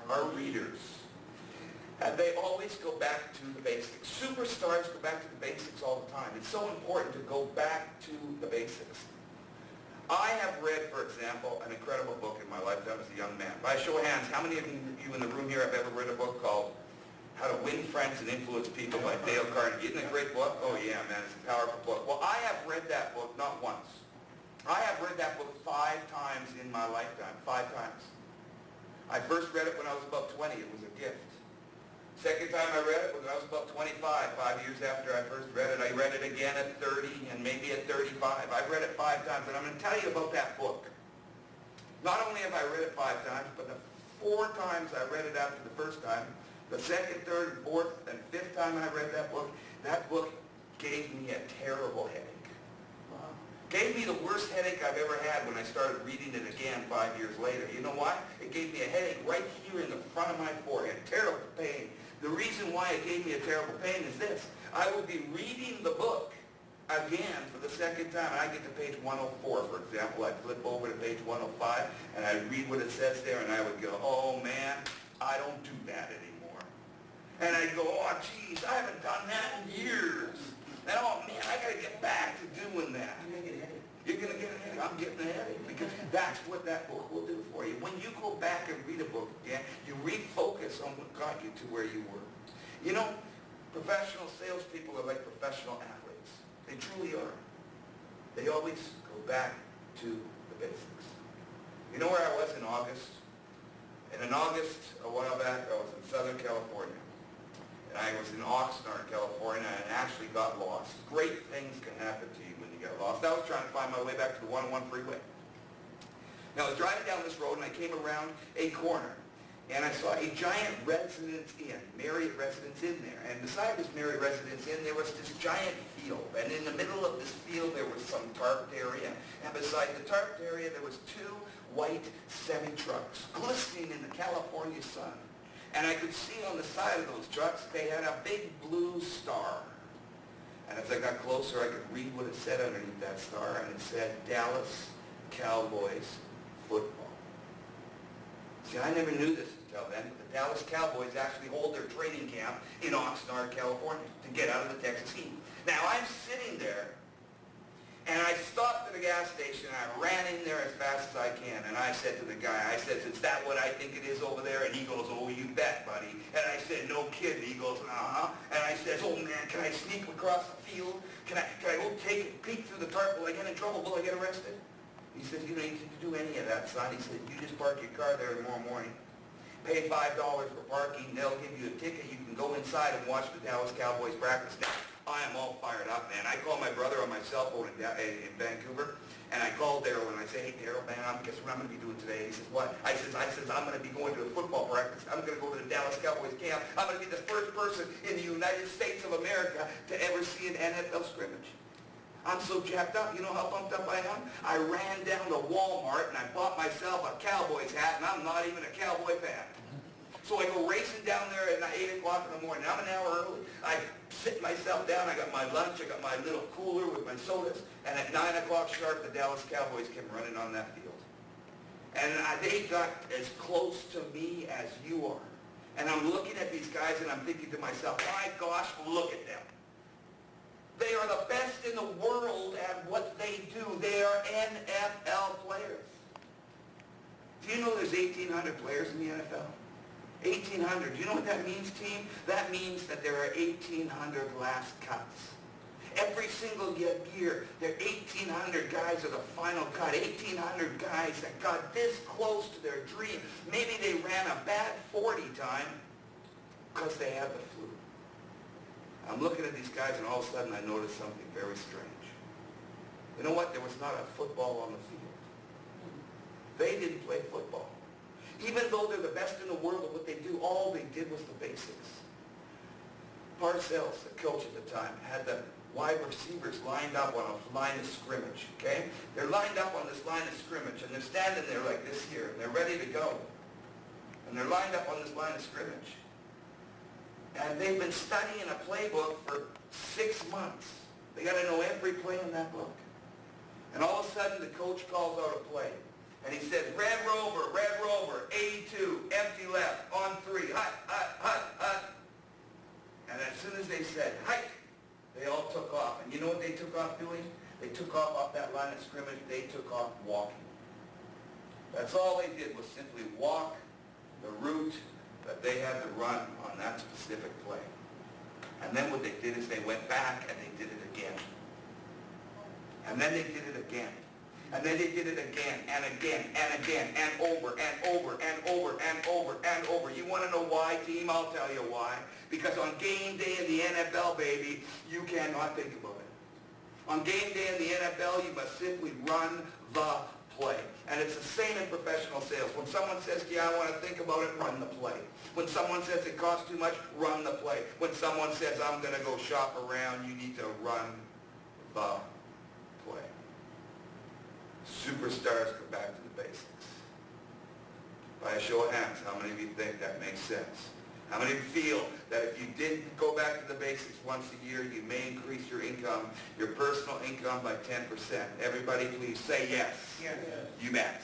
are readers. And they always go back to the basics. Superstars go back to the basics all the time. It's so important to go back to the basics. I have read, for example, an incredible book in my lifetime as a young man. By a show of hands, how many of you in the room here have ever read a book called How to Win Friends and Influence People by Dale Carnegie? Isn't it a great book? Oh yeah, man, it's a powerful book. Well, I have read that book not once. I have read that book 5 times in my lifetime, 5 times. I first read it when I was about 20. It was a gift. Second time I read it was when I was about 25, 5 years after I first read it. I read it again at 30 and maybe at 35. I've read it 5 times, and I'm going to tell you about that book. Not only have I read it 5 times, but the 4 times I read it after the first time, the second, third, fourth, and 5th time I read that book gave me a terrible headache. Gave me the worst headache I've ever had when I started reading it again 5 years later. You know why? It gave me a headache right here in the front of my forehead. Terrible pain. The reason why it gave me a terrible pain is this. I would be reading the book again for the second time, and I get to page 104, for example. I'd flip over to page 105, and I'd read what it says there, and I would go, oh man, I don't do that anymore. And I'd go, oh geez, I haven't done that in years. And oh man, I got to get back to doing that. You're going to get a headache. I'm getting a headache because that's what that book will do for you. When you go back and read a book again, you refocus on what got you to where you were. You know, professional salespeople are like professional athletes. They truly are. They always go back to the basics. You know where I was in August? And in August, a while back, I was in Southern California. And I was in Oxnard, California, and actually got lost. Great things can happen to you when you get lost. I was trying to find my way back to the 101 freeway. Now, I was driving down this road, and I came around a corner, and I saw a giant residence inn, Marriott Residence Inn there. And beside this Marriott Residence Inn, there was this giant field. And in the middle of this field, there was some tarped area. And beside the tarped area, there was 2 white semi-trucks glistening in the California sun. And I could see on the side of those trucks, they had a big blue star. And as I got closer, I could read what it said underneath that star, and it said, Dallas Cowboys football. See, I never knew this until then, but the Dallas Cowboys actually hold their training camp in Oxnard, California, to get out of the Texas heat. Now, I'm sitting there, and I stopped at a gas station, and I ran in there as fast as I can, and I said to the guy, I said, is that what I think it is over there? And he goes, oh, you bet, buddy. And I said, no kidding. He goes, uh-huh. And I said, oh, man, can I sneak across the field? Can I go take a peek through the tarp? Will I get in trouble? Will I get arrested? He said, you don't need to do any of that, son. He said, you just park your car there tomorrow morning. Pay $5 for parking. They'll give you a ticket. You can go inside and watch the Dallas Cowboys practice. Now, I am all fired up, man. I called my brother on my cell phone in Vancouver, and I called Daryl, and I said, hey, Daryl, man, guess what I'm going to be doing today? He says, what? I says, I'm going to be going to a football practice. I'm going to go to the Dallas Cowboys camp. I'm going to be the first person in the United States of America to ever see an NFL scrimmage. I'm so jacked up. You know how pumped up I am? I ran down to Walmart, and I bought myself a Cowboys hat, and I'm not even a Cowboy fan. So I go racing down there at 8 o'clock in the morning. I'm an hour early. I sit myself down. I got my lunch. I got my little cooler with my sodas. And at 9 o'clock sharp, the Dallas Cowboys came running on that field. And they got as close to me as you are. And I'm looking at these guys, and I'm thinking to myself, my gosh, look at them. They are the best in the world at what they do. They are NFL players. Do you know there's 1,800 players in the NFL? 1,800. Do you know what that means, team? That means that there are 1,800 last cuts. Every single year, there are 1,800 guys at the final cut. 1,800 guys that got this close to their dream. Maybe they ran a bad 40 time because they had the flu. I'm looking at these guys, and all of a sudden I noticed something very strange. You know what? There was not a football on the field. They didn't play football. Even though they're the best in the world at what they do, all they did was the basics. Parcells, the coach at the time, had the wide receivers lined up on a line of scrimmage, okay? They're lined up on this line of scrimmage, and they're standing there like this here, and they're ready to go. And they're lined up on this line of scrimmage. And they've been studying a playbook for 6 months. They got to know every play in that book. And all of a sudden, the coach calls out a play. And he says, Red Rover, 82, empty left, on said, hike, they all took off. And you know what they took off doing? They took off that line of scrimmage. They took off walking. That's all they did was simply walk the route that they had to run on that specific play. And then what they did is they went back and they did it again. And then they did it again. And then they did it again and again and again and over and over and over and over and over. You want to know why, team? I'll tell you why. Because on game day in the NFL, baby, you cannot think about it. On game day in the NFL, you must simply run the play. And it's the same in professional sales. When someone says to you, I want to think about it, run the play. When someone says it costs too much, run the play. When someone says, I'm going to go shop around, you need to run the play. Superstars go back to the basics. By a show of hands, how many of you think that makes sense? How many of you feel that if you did go back to the basics once a year, you may increase your income, your personal income by 10%? Everybody please say yes. Yes. You bet.